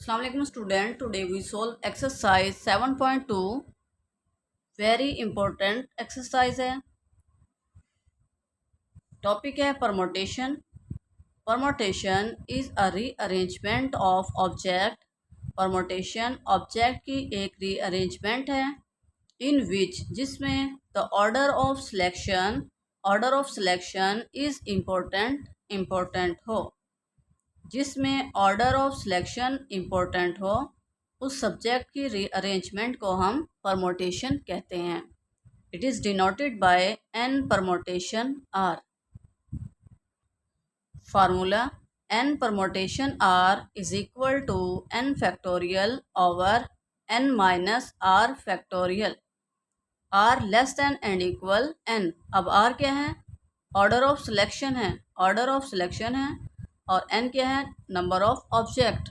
अस्सलाम वालेकुम student, today we solve exercise 7.2। Very important exercise है। टॉपिक है permutation. Permutation is a rearrangement of object. Permutation object की एक रीअरेंजमेंट है इन विच जिसमें the order of selection is important हो। जिसमें ऑर्डर ऑफ सिलेक्शन इम्पोर्टेंट हो उस सब्जेक्ट की रीअरेंजमेंट को हम परमोटेशन कहते हैं। It is denoted by n permutation r। Formula n permutation r is equal to n factorial over n minus r factorial. r less than and equal n। अब r क्या है? Order of selection है। Order of selection है और n क्या है? Number of object.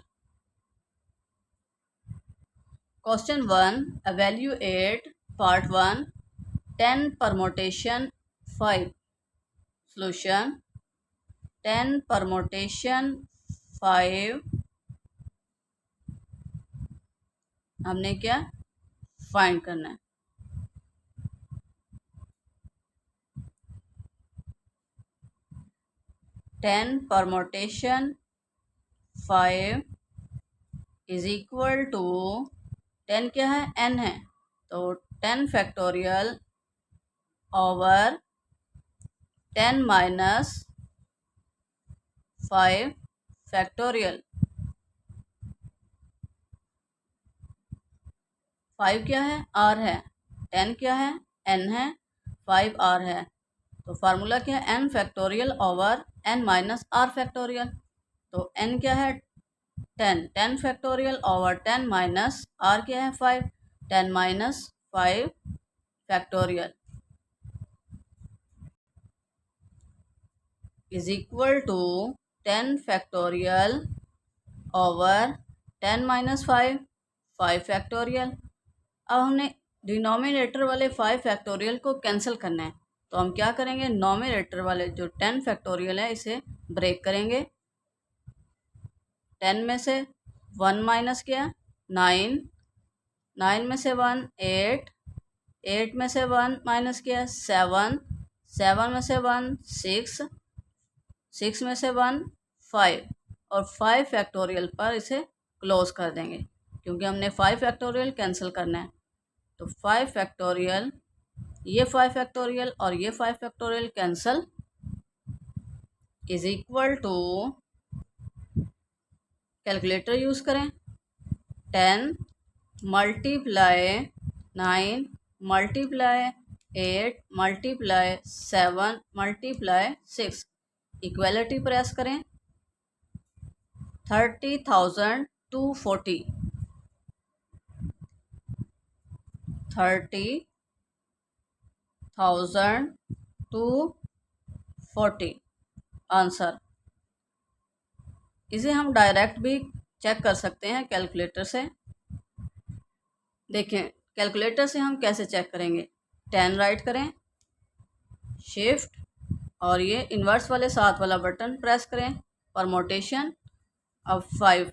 Question 1, evaluate part 1 10 permutation 5। Solution 10 permutation 5 हमने क्या फाइंड करना है। Ten permutation 5 is equal to 10 क्या है? n है, तो 10 फैक्टोरियल ओवर 10 माइनस 5 फैक्टोरियल। 5 क्या है? r है। 10 क्या है? n है। 5 r है। तो फार्मूला क्या है? n factorial over n minus r factorial. तो n क्या है? 10 फैक्टोरियल ओवर 10 माइनस r क्या है? 5। 10 minus 5 factorial is equal to 10 factorial over 10 minus 5 factorial. अब हमने डिनोमिनेटर वाले 5 फैक्टोरियल को कैंसिल करना है, तो हम क्या करेंगे? नोमिनेटर वाले जो 10 फैक्टोरियल है इसे ब्रेक करेंगे। 10 में से 1 माइनस किया 9, 9 में से 1 8, 8 में से 1 माइनस किया 7, 7 में से 1 6, 6 में से 1 5 और 5 फैक्टोरियल पर इसे क्लोज कर देंगे क्योंकि हमने 5 फैक्टोरियल कैंसिल करना है। तो 5 फैक्टोरियल, ये 5 फैक्टोरियल और ये 5 factorial cancel is equal to, calculator use करें, 10 multiply 9 multiply 8 multiply 7 multiply 6, equality press करें। 30,240, 30,240 आंसर। इसे हम डायरेक्ट भी चेक कर सकते हैं कैलकुलेटर से। देखें कैलकुलेटर से हम कैसे चेक करेंगे। 10 राइट करें, शिफ्ट और ये इन्वर्स वाले 7 वाला बटन प्रेस करें, परमोटेशन। अब 5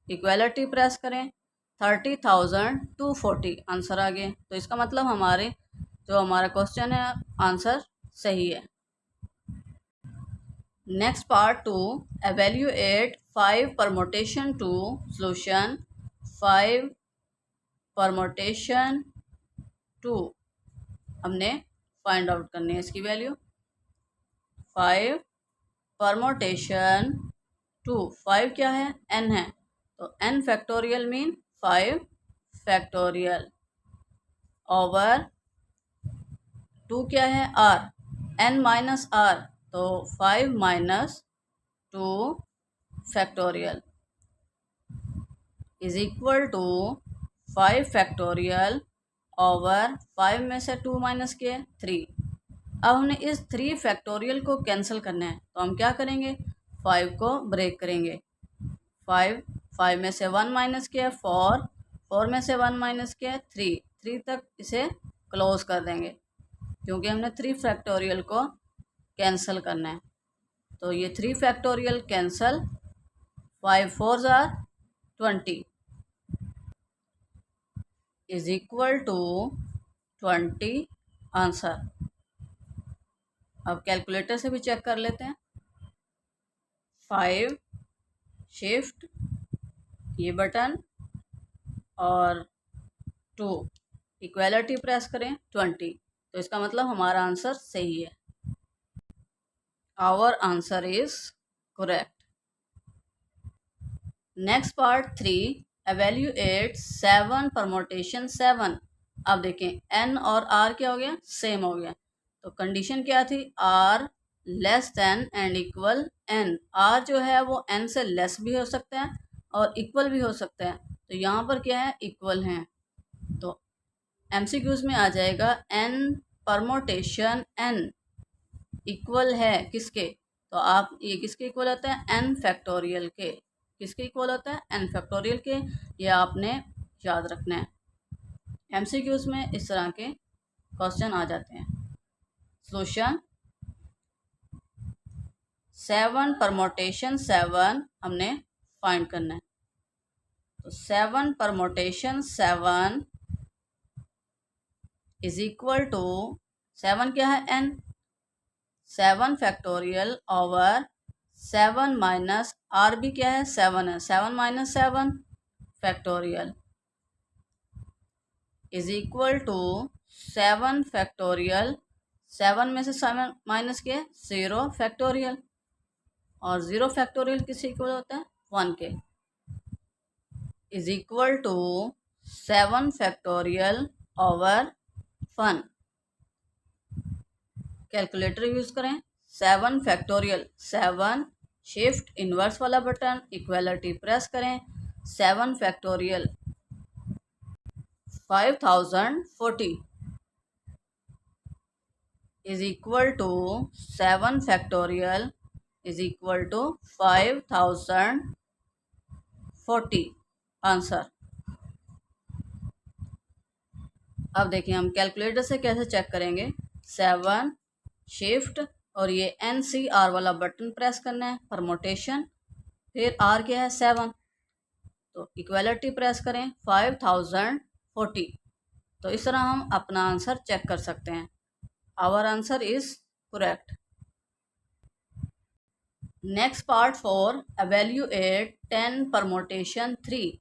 इक्वलिटी प्रेस करें, 30,240 आंसर आ गए। तो इसका मतलब हमारा क्वेश्चन है आंसर सही है। Next part 2, evaluate 5 permutation 2। Solution 5 permutation 2 हमने फाइंड आउट करनी है इसकी वैल्यू। 5 परमोटेशन 2, 5 क्या है? n है, तो n factorial mean 5 factorial over 2 क्या है? r, n माइनस r, तो 5 minus 2 factorial is equal to 5 factorial over 5 में से 2 माइनस किए 3। अब हमने इस 3 फैक्टोरियल को कैंसिल करना है, तो हम क्या करेंगे? 5 को ब्रेक करेंगे। 5 में से 1 माइनस किया 4, 4 में से 1 माइनस किया 3 तक इसे क्लोज कर देंगे क्योंकि हमने 3 फैक्टोरियल को कैंसिल करना है। तो ये 3 फैक्टोरियल कैंसिल, 5 4 जार 20 इज इक्वल टू 20 आंसर। अब कैलकुलेटर से भी चेक कर लेते हैं। 5 शिफ्ट ये बटन और 2 इक्वलिटी प्रेस करें 20, तो इसका मतलब हमारा आंसर सही है। Our answer is correct. Next part 3, evaluate 7 permutation 7। अब देखें n और r क्या हो गया, सेम हो गया। तो कंडीशन क्या थी, r less than and equal n। r जो है वो n से लेस भी हो सकता है और इक्वल भी हो सकता है। तो यहाँ पर क्या है, इक्वल है। तो MCQs में आ जाएगा n परमोटेशन n इक्वल है किसके, तो आप ये किसके इक्वल होता है, n फैक्टोरियल के। किसके इक्वल होता है, n फैक्टोरियल के। ये आपने याद रखना है। MCQs में इस तरह के क्वेश्चन आ जाते हैं। सोल्यूशन 7 परमोटेशन 7 हमने फाइंड करना है। तो 7 परमोटेशन 7 इज इक्वल टू 7 क्या है, n, 7 factorial over 7 minus r भी क्या है, 7 है, 7 minus 7 factorial is equal to 7 factorial. 7 में से 7 माइनस किया 0 फैक्टोरियल, और 0 फैक्टोरियल किससे इक्वल होता है, 1 के। Is equal to 7 factorial over 1। Calculator use करें। 7 फैक्टोरियल, 7 शिफ्ट इनवर्स वाला बटन, इक्वलिटी प्रेस करें। 7 factorial 5040 is equal to 7 factorial is equal to 5040 answer. अब देखिए हम कैलकुलेटर से कैसे चेक करेंगे। 7 शिफ्ट और ये NCR वाला बटन प्रेस करना है, परमोटेशन, फिर R क्या है, 7, तो इक्वलिटी प्रेस करें 5040। तो इस तरह हम अपना आंसर चेक कर सकते हैं। Our answer is correct. Next part 4, evaluate 10 permutation 3।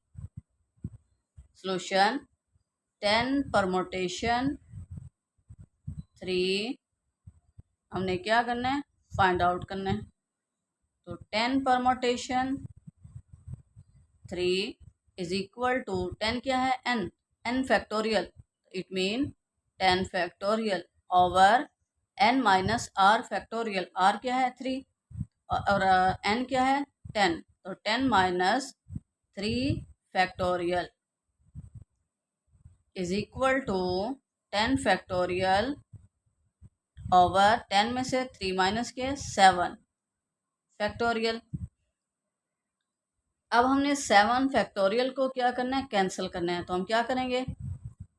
Solution 10 permutation 3 हमने क्या करना है, फाइंड आउट करना है। तो 10 परमोटेशन 3 इज इक्वल टू 10 क्या है, n factorial, it mean 10 factorial over n minus r factorial. r क्या है, 3, और n क्या है, 10, तो 10 minus 3 factorial is equal to 10 factorial over 10 में से 3 माइनस के 7 फैक्टोरियल। अब हमने 7 फैक्टोरियल को क्या करना है, कैंसिल करना है। तो हम क्या करेंगे,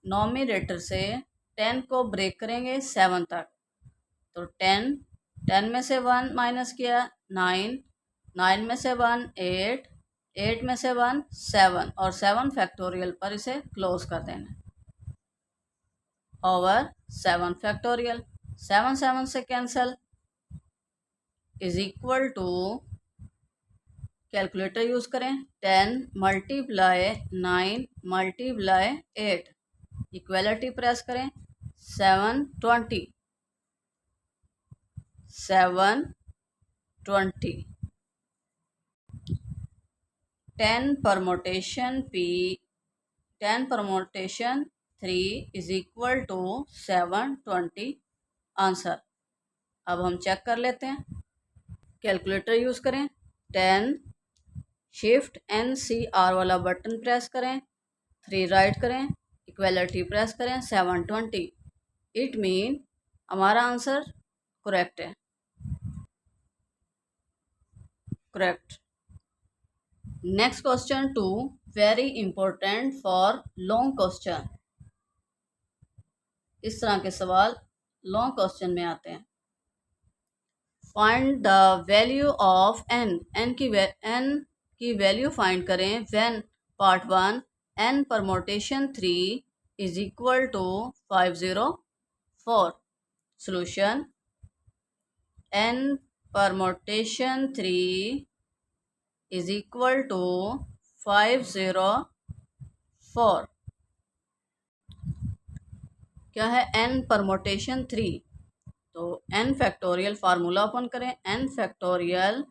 नॉमिनेटर से 10 को ब्रेक करेंगे 7 तक। तो 10 में से 1 माइनस किया 9, 9 में से 1 8, 8 में से 1 7, और 7 फैक्टोरियल पर इसे क्लोज कर देना ओवर 7 फैक्टोरियल। 7 7 से cancel is equal to, calculator use करें, 10 मल्टीप्लाई 9 मल्टीप्लाई 8, इक्वलिटी प्रेस करें 720 10 permutation 3 is equal to 720 answer. अब हम चेक कर लेते हैं। कैलकुलेटर यूज करें, 10 शिफ्ट NCR वाला बटन प्रेस करें, 3 राइट करें, इक्वलिटी प्रेस करें 720, इट मीन हमारा आंसर करेक्ट है। Correct. Next question 2, very important for long question. इस तरह के सवाल लॉन्ग क्वेश्चन में आते हैं। Find the value of n, n की वैल्यू फाइंड करें when part 1 n permutation 3 is equal to 504। Solution n permutation 3 is equal to 504। क्या है n परमोटेशन 3? तो n फैक्टोरियल फार्मूला ओपन करें, n factorial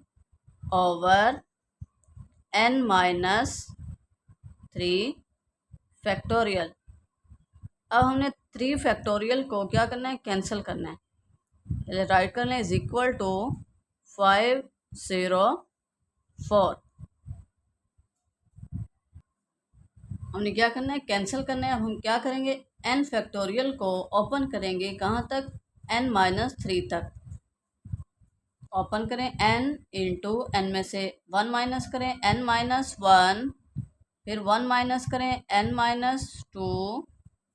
over n minus 3 factorial. अब हमने 3 factorial को क्या करना है, कैंसिल करना है। पहले राइट कर लें इज इक्वल टू 504। हमने क्या करना है, कैंसिल करना है। अब हम क्या करेंगे, n फैक्टोरियल को ओपन करेंगे कहाँ तक, n माइनस 3 तक। ओपन करें n इंटू n में से 1 माइनस करें n माइनस 1, फिर 1 माइनस करें n माइनस 2,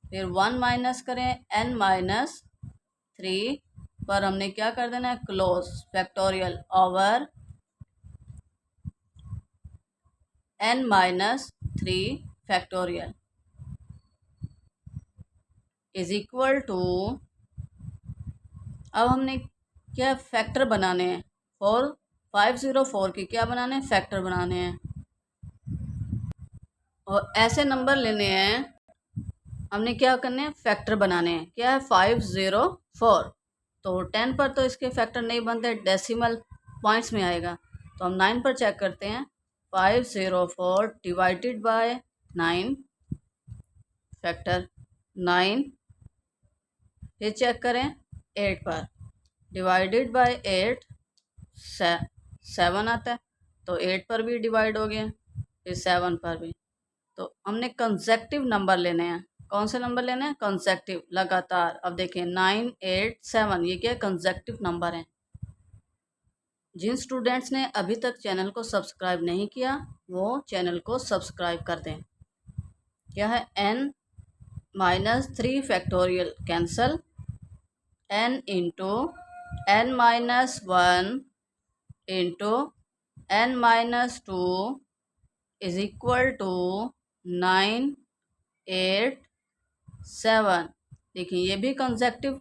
फिर 1 माइनस करें n माइनस 3 पर हमने क्या कर देना है, close factorial over n minus 3 factorial is equal to. अब हमने क्या फैक्टर बनाने हैं, 504 के क्या बनाने हैं, फैक्टर बनाने हैं। और ऐसे नंबर लेने हैं, हमने क्या करने हैं, फैक्टर बनाने हैं। क्या है, 504। तो 10 पर तो इसके फैक्टर नहीं बनते, डेसिमल पॉइंट्स में आएगा। तो हम 9 पर चेक करते हैं, 504 डिवाइडेड बाय 9 फैक्टर 9। फिर चेक करें 8 पर, डिवाइडेड बाय 8 7 आता है, तो 8 पर भी डिवाइड हो गया, फिर 7 पर भी। तो हमने कंसेक्टिव नंबर लेने हैं। कौन से नंबर लेने हैं, कंसेक्टिव, लगातार। अब देखें 9 8 7, ये क्या कंसेक्टिव नंबर हैं। जिन स्टूडेंट्स ने अभी तक चैनल को सब्सक्राइब नहीं किया वो चैनल को सब्सक्राइब कर दें। क्या है, n minus 3 factorial cancel, n into n minus 1 into n minus 2 is equal to 9 8 7। देखिए ये भी कंसेक्टिव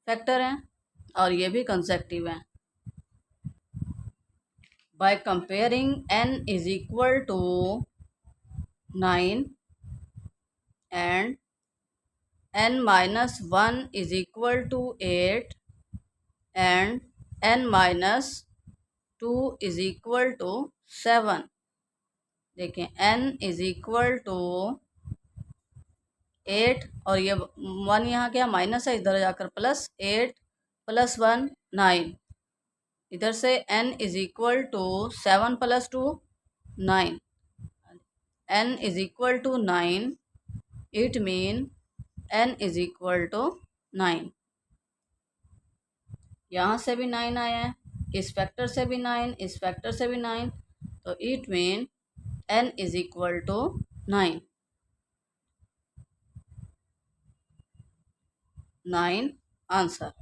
फैक्टर हैं और ये भी कंसेक्टिव हैं। By comparing n is equal to 9 and n minus 1 is equal to 8 and n minus 2 is equal to 7। देखें n is equal to 8 और ये 1 यहाँ क्या माइनस है, इधर जाकर प्लस, 8 प्लस 1 9, इधर से n is equal to 7 plus 2 9, n is equal to 9, it mean n is equal to 9। यहाँ से भी 9 आया है, इस फैक्टर से भी 9, इस फैक्टर से भी 9, तो it mean n is equal to 9। 9 answer.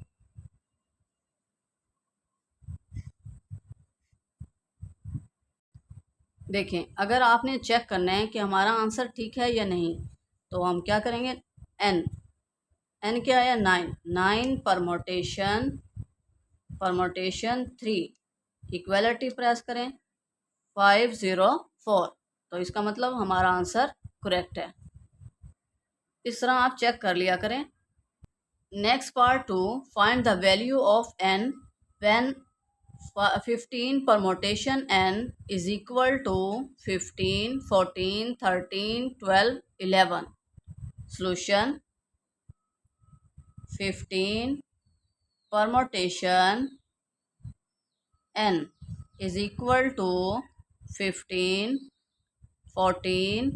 देखें अगर आपने चेक करना है कि हमारा आंसर ठीक है या नहीं, तो हम क्या करेंगे, n क्या है, 9 परमोटेशन 3, इक्वलिटी प्रेस करें 504, तो इसका मतलब हमारा आंसर करेक्ट है। इस तरह आप चेक कर लिया करें। Next part 2, find the value of n when 15 permutation n is equal to 15 14 13 12 11। Solution 15 permutation n is equal to 15 14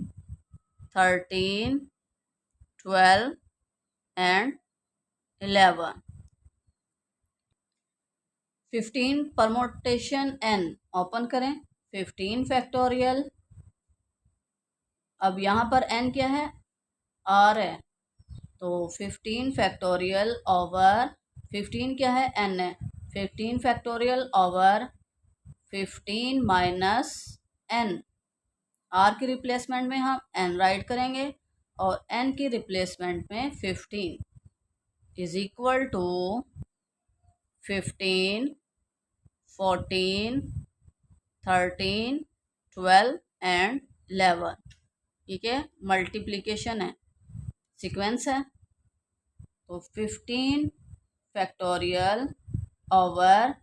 13 12 and 11। 15 permutation n open करें, 15 फैक्टोरियल। अब यहाँ पर n क्या है, r है, तो 15 फैक्टोरियल ओवर 15 क्या है, n है, 15 factorial over 15 minus n, r की रिप्लेसमेंट में हम n राइट करेंगे और n की रिप्लेसमेंट में 15 इज इक्वल टू 15, 14, 13, 12 एंड 11। ठीक है, मल्टीप्लिकेशन है, सीक्वेंस है। तो 15 फैक्टोरियल ओवर,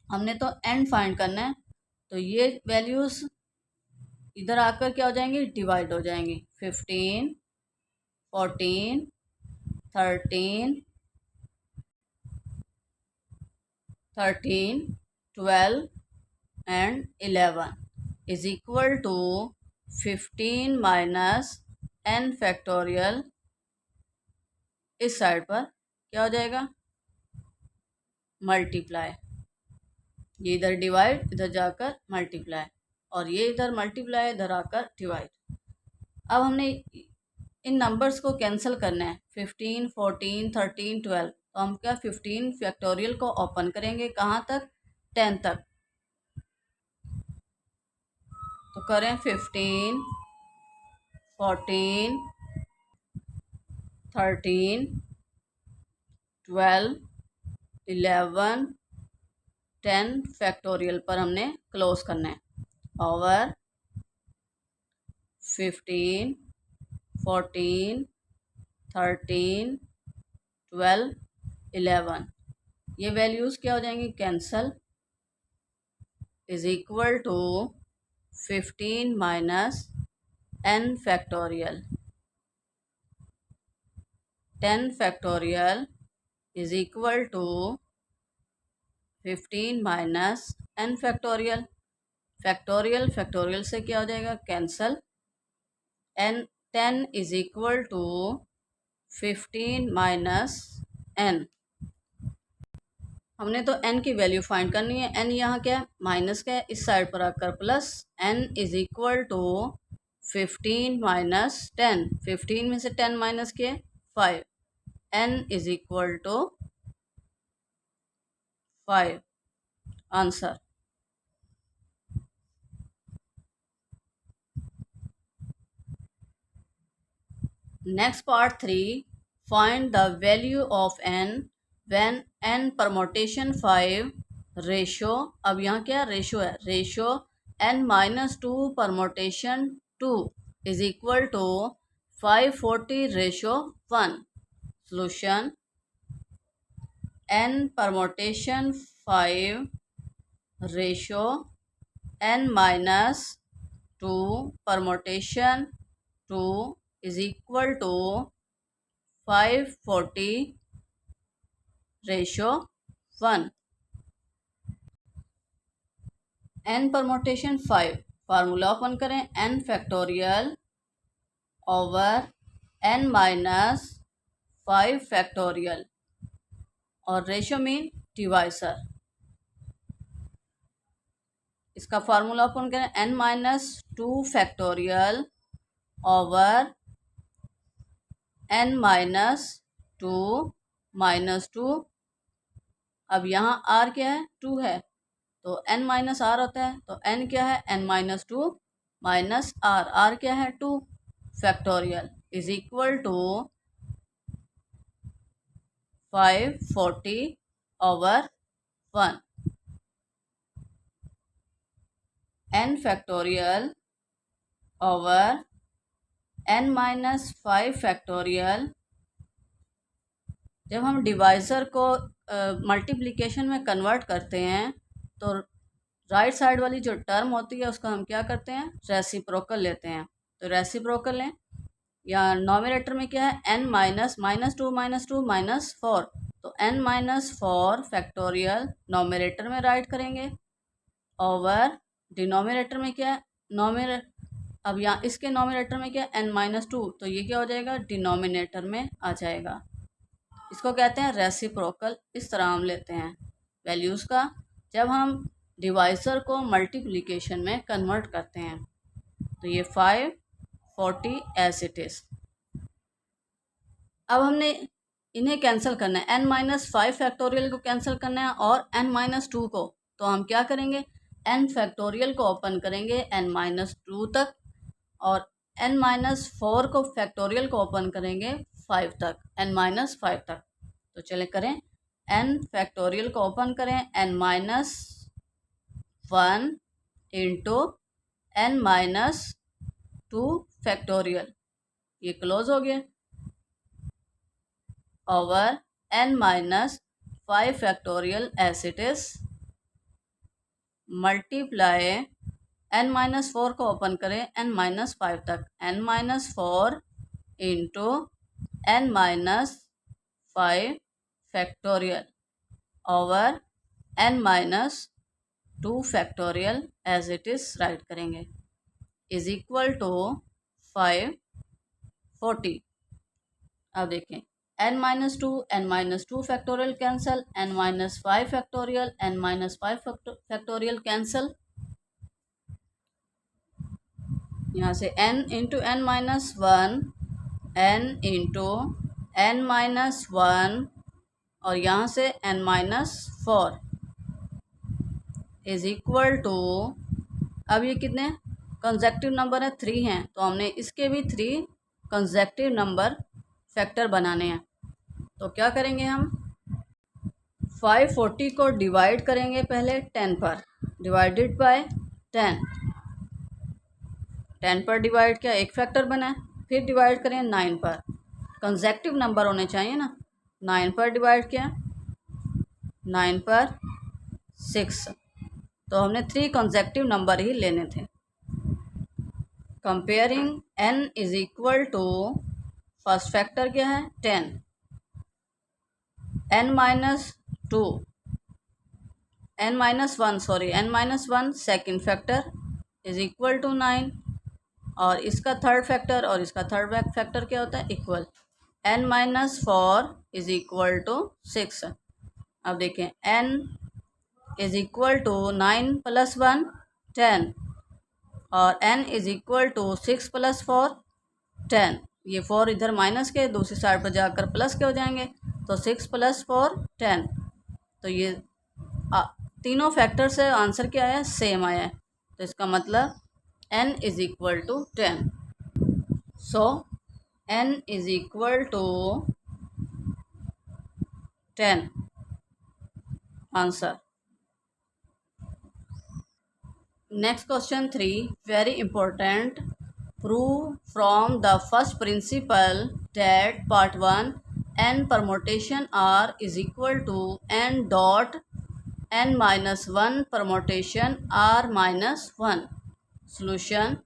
हमने तो n फाइंड करना है, तो ये वैल्यूज इधर आकर क्या हो जाएंगी, डिवाइड हो जाएंगी। 15, 14, 13, 12 and 11 is equal to 15 minus n factorial, इस साइड पर क्या हो जाएगा, मल्टीप्लाई, ये इधर डिवाइड, इधर जाकर मल्टीप्लाई, और ये इधर मल्टीप्लाई, इधर आकर डिवाइड। अब हमने इन नंबर्स को कैंसिल करना है, 15, 14, 13, 12। तो हम क्या 15 फैक्टोरियल को ओपन करेंगे, कहाँ तक, 10 तक। तो करें 15, 14, 13, 12, 11, 10 फैक्टोरियल पर हमने क्लोज करना है, ओवर 15, 14, 13, 12, 11, ये वैल्यूज़ क्या हो जाएंगी, cancel, is equal to 15 minus n factorial, 10 factorial is equal to 15 minus n factorial. Factorial factorial से क्या हो जाएगा, cancel, n 10 is equal to 15 minus n। हमने तो n की वैल्यू फाइंड करनी है, n यहाँ क्या है, माइनस का है, इस साइड पर आकर plus, n is equal to 15 minus 10, 15 में से 10 माइनस किए 5, n is equal to 5, answer. Next part 3, find the value of n when n permutation 5 ratio, अब यहाँ क्या रेशो है, ratio n minus 2 permutation 2 is equal to 540 ratio 1। Solution, n permutation 5 ratio n minus 2 permutation 2 is equal to 540 ratio 1। n permutation 5, formula open करें, n factorial over n minus 5 factorial, और ratio mean divisor. इसका formula open करें, n minus 2 factorial over n minus 2 minus 2, अब यहाँ r क्या है, 2 है, तो n माइनस r होता है, तो n क्या है, n माइनस 2 माइनस r क्या है, 2 factorial is equal to 540 over 1। n factorial over n minus 5 factorial, जब हम डिवाइज़र को मल्टीप्लिकेशन में कन्वर्ट करते हैं तो राइट साइड वाली जो टर्म होती है उसका हम क्या करते हैं, रेसिप्रोकल लेते हैं। तो रेसिप्रोकल लें, या नॉमिनेटर में क्या है, n माइनस -2 -2 -4, तो n माइनस 4 फैक्टोरियल नॉमिनेटर में राइट करेंगे, ओवर डिनोमिनेटर में क्या है, अब यहाँ इसके नॉमिनेटर में क्या है, n माइनस 2, तो ये क्या हो जाएगा, डिनोमिनेटर में आ जाएगा। इसको कहते हैं रेसिप्रोकल। इस तरह हम लेते हैं वैल्यूज़ का जब हम डिवाइज़र को मल्टीप्लिकेशन में कन्वर्ट करते हैं। तो ये 540 एज इट इज़। अब हमने इन्हें कैंसिल करना है, n माइनस 5 फैक्टोरियल को कैंसिल करना है और n माइनस 2 को। तो हम क्या करेंगे, n फैक्टोरियल को ओपन करेंगे n-2 तक, और n-4 को फैक्टोरियल को ओपन करेंगे 5 तक, n-5 तक। तो चले करें, n फैक्टोरियल को ओपन करें n-1 इंटू n-2 फैक्टोरियल, ये क्लोज हो गया, over n-5 factorial as it is, multiply n-4 को ओपन करें n-5 तक, n-4 into n-5 factorial over n-2 factorial as it is write करेंगे, इज इक्वल टू 540। अब देखें, n-2 factorial cancel, n-5 factorial, n-5 factorial cancel, यहाँ से n into n-1, n into n-1, और यहाँ से n-4 इज इक्वल टू, अब ये कितने कंसेक्टिव नंबर है, 3 हैं, तो हमने इसके भी 3 कंसेक्टिव नंबर फैक्टर बनाने हैं। तो क्या करेंगे, हम 540 को डिवाइड करेंगे पहले 10 पर, डिवाइडेड बाय 10, 10 पर डिवाइड किया, एक फैक्टर बना है, फिर डिवाइड करें 9 पर, कंसेक्टिव नंबर होने चाहिए ना, 9 पर डिवाइड किया, 9 पर 6, तो हमने 3 कंसेक्टिव नंबर ही लेने थे। Comparing n is equal to, first factor क्या है 10, n-2, n-1 second factor is equal to 9, और इसका थर्ड फैक्टर और इसका थर्ड फैक्टर क्या होता है, equal, n-4 is equal to 6। अब देखें, n इज इक्वल टू 9 + 1 10, और n इज इक्वल टू 6 + 4 10, ये 4 इधर माइनस के दूसरी साइड पर जाकर प्लस के हो जाएंगे, तो 6 + 4 10, तो ये तीनों फैक्टर से आंसर क्या आया, सेम आया है, तो इसका मतलब n is equal to 10, so n is equal to 10 answer. Next question 3, very important, prove from the first principle that part 1 n permutation r is equal to n dot n-1 permutation r-1। Solution,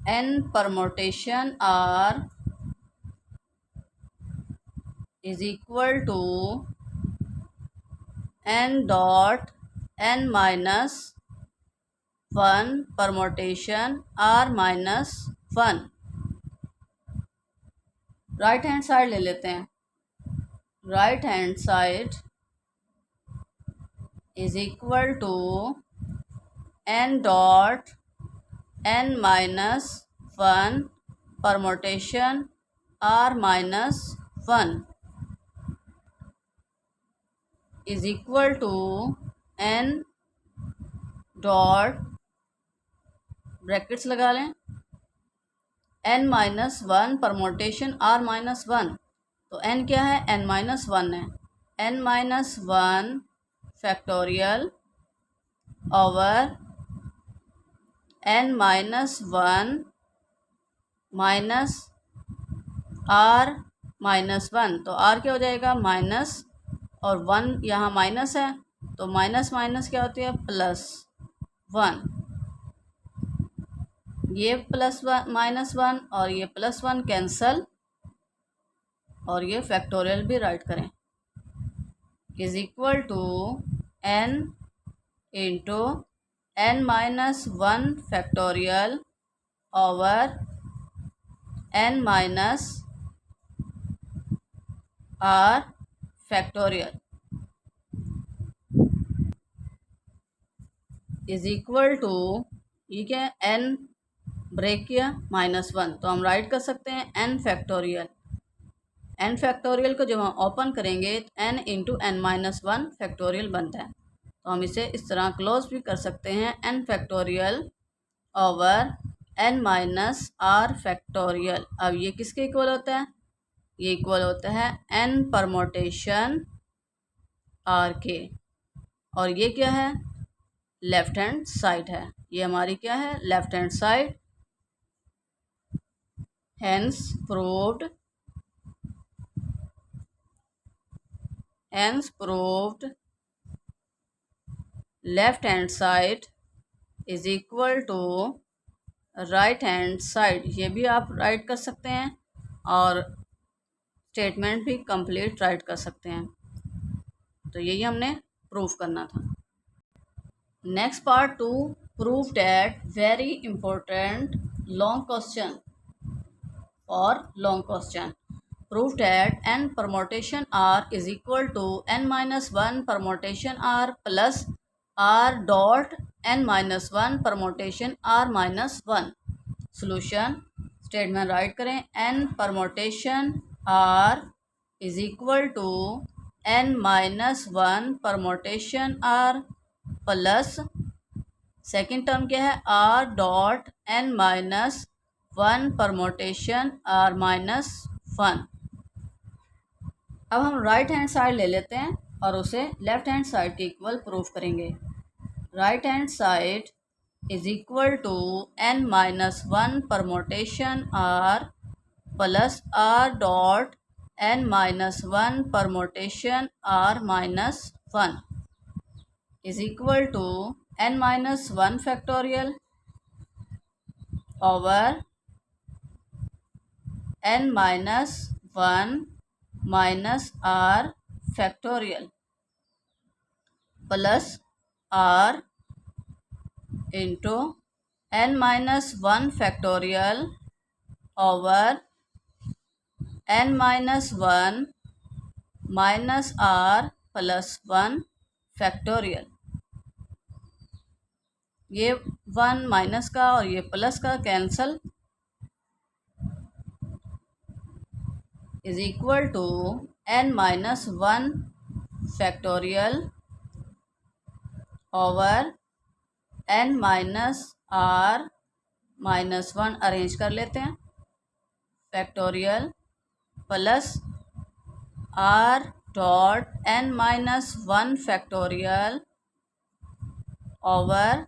n permutation r is equal to n dot n-1 permutation r-1। Right hand side ले लेते हैं, right hand side is equal to n dot n-1 permutation r-1 is equal to n dot, brackets लगा लें, n-1 permutation r-1, तो n क्या है, n-1 है, n-1 factorial over n-1 minus r-1, तो r क्या हो जाएगा, माइनस, और 1 यहाँ माइनस है, तो माइनस माइनस क्या होती है, +1, ये +1 -1 और ये +1 कैंसल, और ये फैक्टोरियल भी राइट करें, is equal to n into n-1 factorial over n-r factorial is equal to, ये क्या है, n ब्रेक किया -1, तो हम राइट कर सकते हैं n फैक्टोरियल। n फैक्टोरियल को जब हम ओपन करेंगे तो n इंटू n-1 फैक्टोरियल बनता है, तो हम इसे इस तरह क्लोज भी कर सकते हैं, n factorial over n minus r factorial. अब ये किसके इक्वल होता है? ये इक्वल होता है n परमोटेशन r के, और ये क्या है? लेफ्ट हैंड साइड है। ये हमारी क्या है? Left hand side. Hence proved left hand side is equal to right hand side। ये भी आप राइट कर सकते हैं और स्टेटमेंट भी कंप्लीट राइट कर सकते हैं। तो यही हमने प्रूफ करना था। Next part 2, proof that very important long question और long question. Prove that n permutation r is equal to n minus 1 permutation r plus r dot n minus 1 permutation r minus 1। Solution statement right करें, n permutation r is equal to n minus 1 permutation r plus second term क्या है? r dot n minus 1 permutation r minus 1। अब हम right hand side ले लेते हैं और उसे लेफ्ट हैंड साइड के इक्वल प्रूफ करेंगे। Right hand side is equal to n minus 1 permutation r plus r dot n minus 1 permutation r minus 1 is equal to n minus 1 factorial over n minus 1 minus r factorial plus r into n minus 1 factorial over n minus 1 minus r plus 1 factorial. ये 1 minus का और ये plus का cancel, is equal to n minus 1 factorial over n minus r minus 1 arrange कर लेते हैं factorial plus r dot n minus 1 factorial over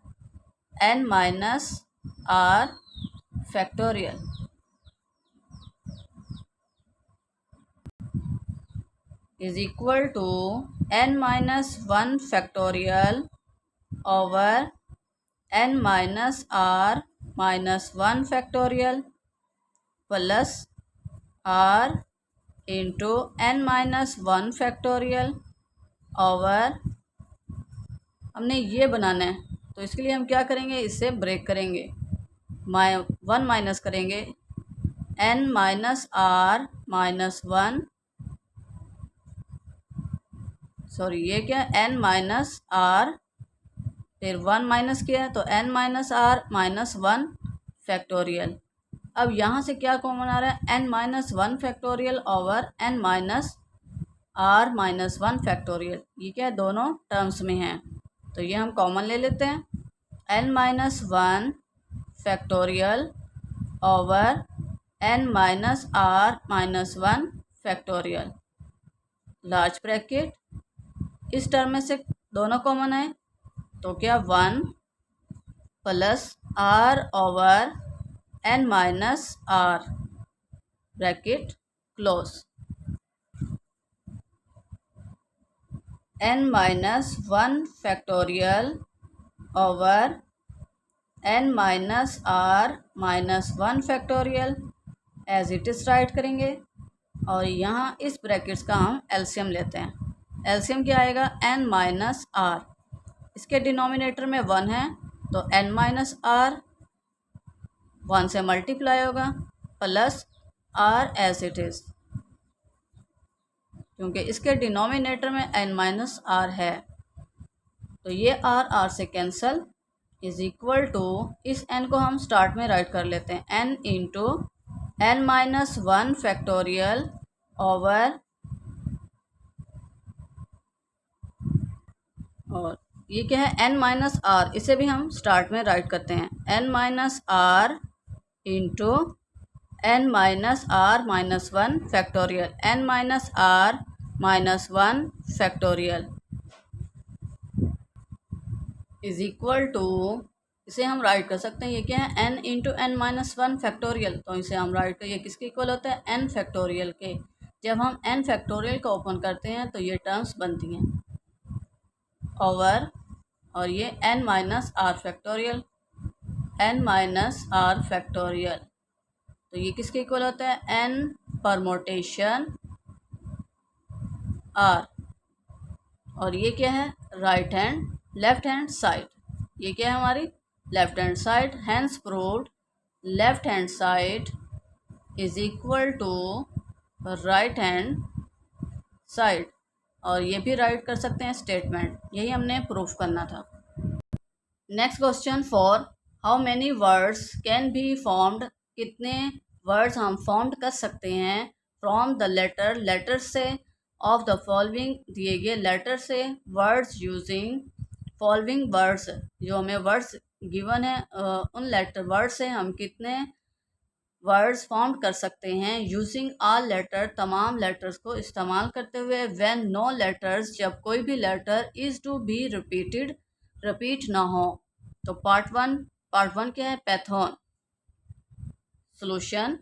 n minus r factorial is equal to n minus 1 factorial over n minus r minus 1 factorial plus r into n minus 1 factorial over, हमने ये बनाना है तो इसके लिए हम क्या करेंगे? इससे ब्रेक करेंगे, 1 माइनस करेंगे, n minus r minus 1, sorry ये क्या, n माइनस r, फिर 1 माइनस किया है तो n minus r minus 1 factorial. अब यहाँ से क्या कॉमन आ रहा है? n minus 1 factorial over n minus r minus 1 factorial. ये क्या है? दोनों टर्म्स में हैं तो ये हम कॉमन ले लेते हैं, n minus 1 factorial over n minus r minus 1 factorial, large bracket. इस टर्म में से दोनों कॉमन है तो क्या 1 plus r over n minus r bracket close, n minus 1 factorial over n minus r minus 1 factorial as it is write करेंगे। और यहाँ इस ब्रैकेट्स का हम एलसीएम लेते हैं। एलसीएम क्या आएगा? n माइनस r, इसके डिनोमिनेटर में 1 है तो n माइनस r 1 से मल्टीप्लाई होगा plus r as it is, क्योंकि इसके डिनोमिनेटर में n माइनस r है तो ये r से कैंसल, इज इक्वल टू, इस n को हम स्टार्ट में राइट कर लेते हैं, n into n minus 1 factorial over और ये क्या है, n माइनस आर, इसे भी हम स्टार्ट में राइट करते हैं, n minus R into n minus R minus one factorial, n minus R minus one factorial is equal to, इसे हम राइट कर सकते हैं, ये क्या है, n into N minus one factorial, तो इसे हम राइट कर, ये किसके इक्वल होता है, n फैक्टोरियल के। जब हम n फैक्टोरियल को ओपन करते हैं तो ये टर्म्स बनती हैं ओवर, और ये n minus are factorial, n minus are factorial, तो ये किसके इक्वल होता है, n परमोटेशन r, और ये क्या है, right hand left hand side, ये क्या है हमारी left hand side, hence proved left hand side is equal to right hand side, और ये भी राइट कर सकते हैं स्टेटमेंट, यही हमने प्रूफ करना था। Next question, for how many words can be formed, कितने वर्ड्स हम फॉर्म्ड कर सकते हैं फ्रॉम द लेटर, लेटर से, ऑफ द फॉलोइंग, दिए गए लेटर से, वर्ड्स यूजिंग फॉलोइंग वर्ड्स, जो हमें वर्ड्स गिवन है उन लेटर वर्ड से हम कितने वर्ड्स फॉर्म कर सकते हैं, यूजिंग ऑल लेटर, तमाम लेटर्स को इस्तेमाल करते हुए, व्हेन नो लेटर्स, जब कोई भी letter is to be repeated, repeat ना हो। तो पार्ट वन क्या है, पैथॉन, सोल्यूशन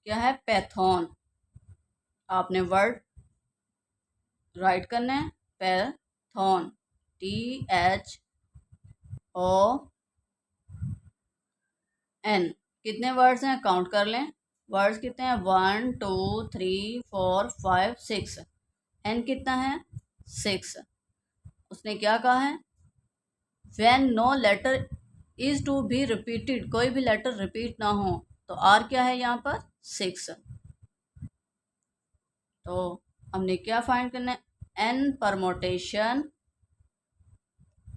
क्या है, पैथॉन, आपने वर्ड राइट करना है, पैथॉन, THON, कितने वर्ड्स हैं काउंट कर लें, वर्ड्स कितने हैं, 1 2 3 4 5 6, एन कितना है 6। उसने क्या कहा है, when no letter is to be repeated, कोई भी लेटर रिपीट ना हो, तो आर क्या है यहाँ पर 6। तो हमने क्या फाइंड करना है, n permutation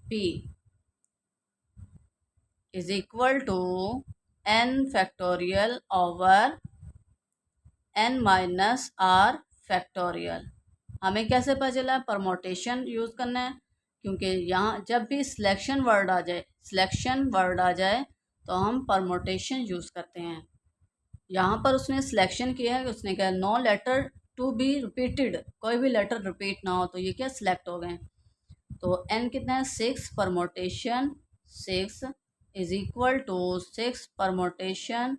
p is equal to n factorial over n minus are factorial. हमें कैसे पता चला, परमोटेशन यूज़ करना है, क्योंकि यहाँ जब भी सिलेक्शन वर्ड आ जाए तो हम परमोटेशन यूज़ करते हैं। यहाँ पर उसने सिलेक्शन किया है, उसने कहा no letter to be repeated, कोई भी लेटर रिपीट ना हो, तो ये क्या सिलेक्ट हो गए। तो n कितना है 6, permutation 6 is equal to 6 permutation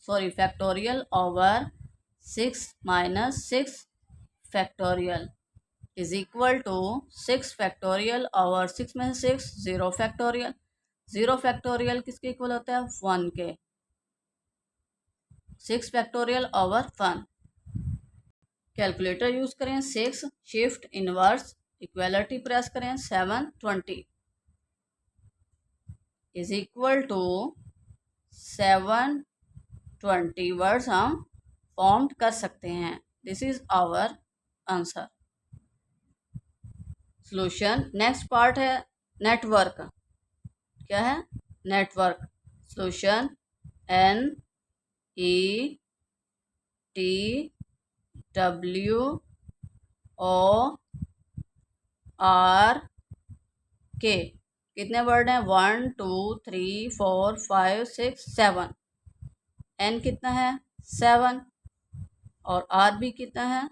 factorial over 6 minus 6 factorial is equal to 6 factorial over 6 में से 6 0 फैक्टोरियल, 0 फैक्टोरियल किसके इक्वल होता है, 1 के, 6 फैक्टोरियल ओवर 1। कैलकुलेटर यूज करें, 6 शिफ्ट इनवर्स इक्वलिटी प्रेस करें, 720 इज इक्वल टू 720 वर्ड्स हम फॉर्म कर सकते हैं। This is our answer, solution. Next part है नेटवर्क, क्या है, नेटवर्क, सोल्यूशन NETWORK, कितने वर्ड हैं, 1 2 3 4 5 6 7, N कितना है 7, और R भी कितना है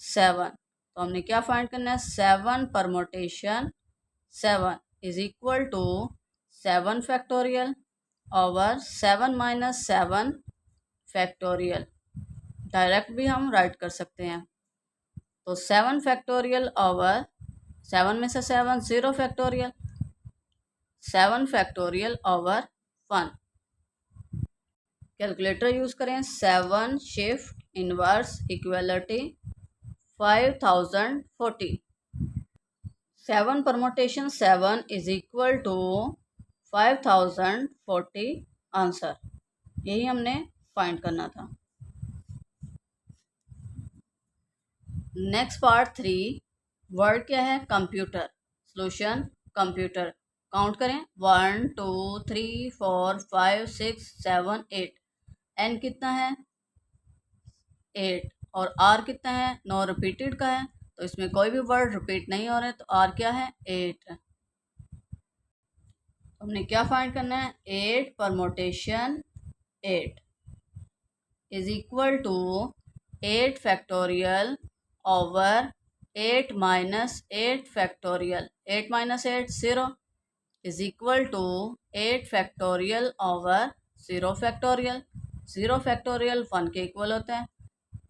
7। तो हमने क्या फाइंड करना है, 7 permutation 7 is equal to 7 factorial over 7 minus 7 factorial, direct भी हम राइट कर सकते हैं। तो 7 फैक्टोरियल ओवर 7 में से 7 0 factorial, 7 factorial over 1। Calculator use करें, 7 shift inverse equality 5040, 7 permutation 7 is equal to 5040 answer, यही हमने फाइंड करना था। नेक्स्ट पार्ट 3, वर्ड क्या है, कंप्यूटर, सोल्यूशन कंप्यूटर, काउंट करें 1 2 3 4 5 6 7 8, एन कितना है 8, और आर कितना है, 9 रिपीटेड का है, तो इसमें कोई भी वर्ड रिपीट नहीं हो रहे, तो आर क्या है, 8। तो हमने क्या फाइंड करना है, 8 permutation 8 is equal to 8 factorial over 8 minus 8 factorial, 8 minus 8 0 is equal to 8 factorial over 0 factorial, 0 factorial 1 के इक्वल होता है,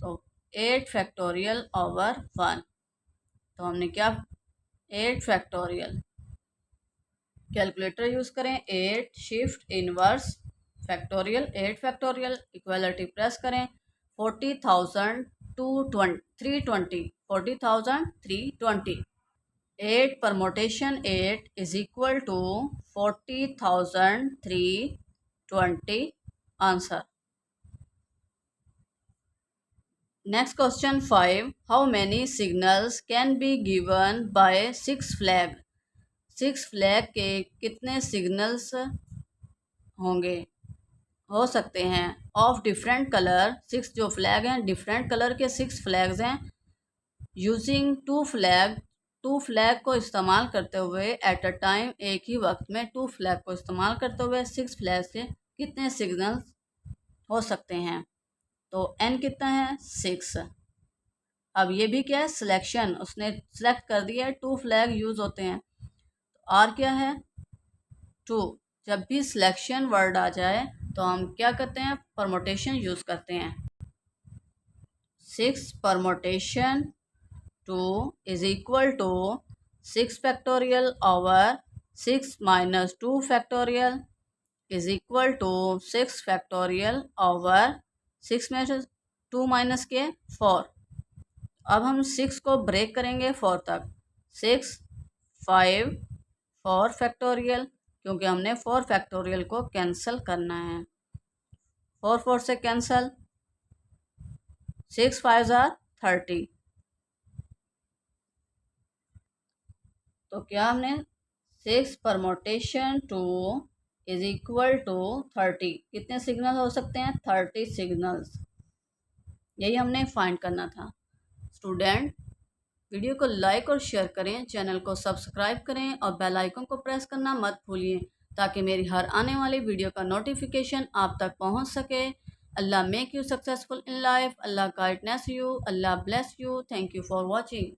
तो 8 फैक्टोरियल ओवर 1। तो हमने क्या, 8 फैक्टोरियल, कैलकुलेटर यूज़ करें, 8 shift inverse factorial, 8 factorial, equality press करें, 40,000 two 320, 40,000 320, 8 permutation 8 is equal to 40,000 320 answer. Next question 5, how many signals can be given by 6 flag, 6 flag के कितने सिग्नल्स होंगे, हो सकते हैं, ऑफ डिफरेंट कलर, 6 जो फ्लैग हैं डिफरेंट कलर के 6 फ्लैग्स हैं, यूजिंग 2 फ्लैग, 2 फ्लैग को इस्तेमाल करते हुए एट अ टाइम, एक ही वक्त में 2 फ्लैग को इस्तेमाल करते हुए 6 फ्लैग से कितने सिग्नल्स हो सकते हैं, तो n कितना है, 6। अब ये भी क्या है, सिलेक्शन, उसने सेलेक्ट कर दिया है, 2 फ्लैग यूज़ होते हैं, तो r क्या है, 2। जब भी सिलेक्शन वर्ड आ जाए तो हम क्या करते हैं, परमोटेशन यूज़ करते हैं, 6 permutation 2 is equal to 6 factorial over 6 minus 2 factorial is equal to 6 factorial over 6 में से 2 माइनस के 4। अब हम 6 को ब्रेक करेंगे 4 तक, 6 5 4 फैक्टोरियल, क्योंकि हमने 4 फैक्टोरियल को कैंसिल करना है, 4 4 से कैंसिल, 6 5 ज़ार 30, तो क्या हमने 6 परमोटेशन 2 इज इक्वल टू 30, कितने सिग्नल हो सकते हैं, 30 सिग्नल्स, यही हमने फाइंड करना था। स्टूडेंट, वीडियो को लाइक और शेयर करें, चैनल को सब्सक्राइब करें और बेल आइकन को प्रेस करना मत भूलिए, ताकि मेरी हर आने वाली वीडियो का नोटिफिकेशन आप तक पहुंच सके। Allah make you successful in life, Allah guidance you, Allah bless you, thank you for watching.